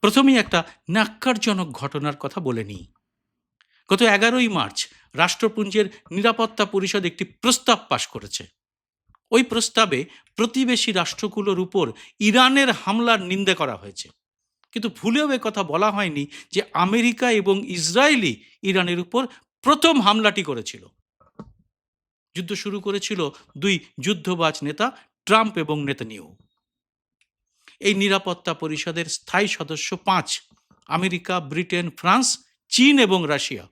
প্রথমেই একটা ন্যাক্কারজনক ঘটনার কথা বলে নিই। গত 11ই মার্চ রাষ্ট্রপুঞ্জের নিরাপত্তা পরিষদ একটি প্রস্তাব পাশ করেছে। ওই প্রস্তাবে প্রতিবেশী রাষ্ট্রগুলোর উপর ইরানের হামলার নিন্দা করা হয়েছে, কিন্তু ভুলেও কথা বলা হয়নি যে আমেরিকা এবং ইসরায়েলই ইরানের উপর প্রথম হামলাটি করেছিল। যুদ্ধ শুরু করেছিল দুই যুদ্ধবাজ নেতা ট্রাম্প এবং নেতানিয়াহু। এই নিরাপত্তা পরিষদের স্থায়ী সদস্য 5: আমেরিকা, ব্রিটেন, ফ্রান্স, চীন এবং রাশিয়া।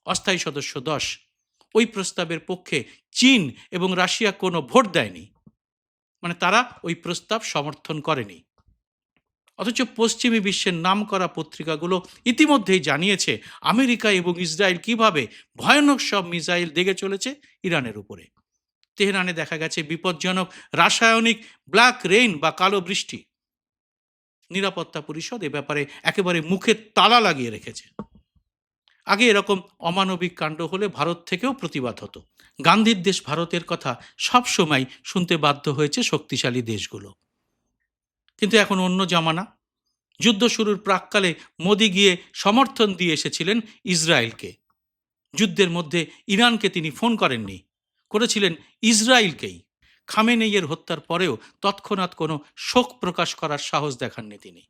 অস্থায়ী সদস্য 10। ওই প্রস্তাবের পক্ষে চীন এবং রাশিয়া কোনো ভোট দেয়নি, মানে তারা ওই প্রস্তাব সমর্থন করেনি। অথচ পশ্চিমী বিশ্বের নামকরা পত্রিকাগুলো ইতিমধ্যেই জানিয়েছে আমেরিকা এবং ইসরায়েল কিভাবে ভয়ানক সব মিসাইল দেগে চলেছে ইরানের উপরে। তেহরানে দেখা গেছে বিপজ্জনক রাসায়নিক ব্ল্যাক রেইন বা কালো বৃষ্টি। নিরাপত্তা পরিষদ এ ব্যাপারে একেবারে মুখে তালা লাগিয়ে রেখেছে। আগে এরকম অমানবিক কাণ্ড হলে ভারত থেকেও প্রতিবাদ হতো। গান্ধীর দেশ ভারতের কথা সবসময় শুনতে বাধ্য হয়েছে শক্তিশালী দেশগুলো। কিন্তু এখন অন্য জামানা। যুদ্ধ শুরুর প্রাক্কালে মোদি গিয়ে সমর্থন দিয়ে এসেছিলেন ইসরায়েলকে। যুদ্ধের মধ্যে ইরানকে তিনি ফোন করেননি, করেছিলেন ইসরায়েলকেই। খামেনেইয়ের হত্যার পরেও তৎক্ষণাৎ কোনো শোক প্রকাশ করার সাহস দেখাননি তিনি।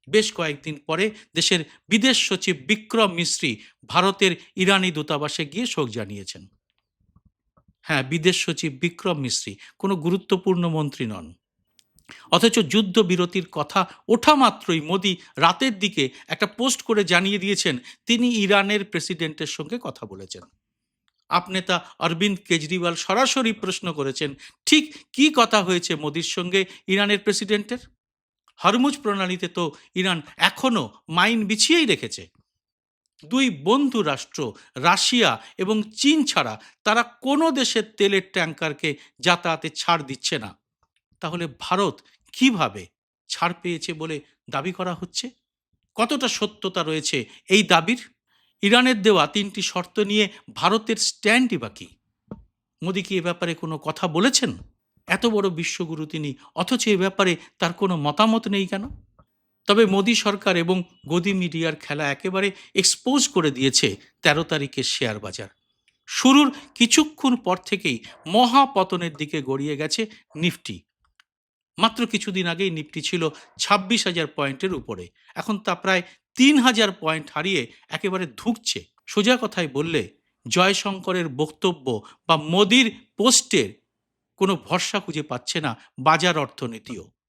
বেশ কয়েকদিন পরে দেশের বিদেশ সচিব বিক্রম মিশ্রি ভারতের ইরানি দূতাবাসে গিয়ে শোক জানিয়েছেন। হ্যাঁ, বিদেশ সচিব বিক্রম মিশ্রি কোনো গুরুত্বপূর্ণ মন্ত্রী নন। অথচ যুদ্ধবিরতির কথা ওঠা মাত্রই মোদি রাতের দিকে একটা পোস্ট করে জানিয়ে দিয়েছেন তিনি ইরানের প্রেসিডেন্টের সঙ্গে কথা বলেছেন। আপ নেতা অরবিন্দ কেজরিওয়াল সরাসরি প্রশ্ন করেছেন, ঠিক কি কথা হয়েছে মোদির সঙ্গে ইরানের প্রেসিডেন্টের? হরমুজ প্রণালীতে তো ইরান এখনো মাইন বিছিয়েই রেখেছে। দুই বন্ধু রাষ্ট্র রাশিয়া এবং চীন ছাড়া তারা কোনো দেশের তেলের ট্যাঙ্কারকে যাতায়াতে ছাড় দিচ্ছে না। তাহলে ভারত কিভাবে ছাড় পেয়েছে বলে দাবি করা হচ্ছে? কতটা সত্যতা রয়েছে এই দাবির? ইরানের দেওয়া 3টি শর্ত নিয়ে ভারতের স্ট্যান্ডই বা কি? মোদি কি এ ব্যাপারে কোনো কথা বলেছেন? এত বড় বিশ্বগুরু তিনি, অথচ এ ব্যাপারে তার কোনো মতামত নেই কেন? তবে মোদি সরকার এবং গদি মিডিয়ার খেলা একেবারে এক্সপোজ করে দিয়েছে 13 তারিখের শেয়ার বাজার। শুরুর কিছুক্ষণ পর থেকেই মহাপতনের দিকে গড়িয়ে গেছে নিফটি। মাত্র কিছুদিন আগেই নিফটি ছিল 26,000 পয়েন্টের উপরে, এখন তা প্রায় 3,000 পয়েন্ট হারিয়ে একেবারে ধুঁকছে। সোজা কথায় বললে জয়শঙ্করের বক্তব্য বা মোদির পোস্টের কোনো ভরসা খুঁজে পাচ্ছে না বাজার অর্থনীতিও।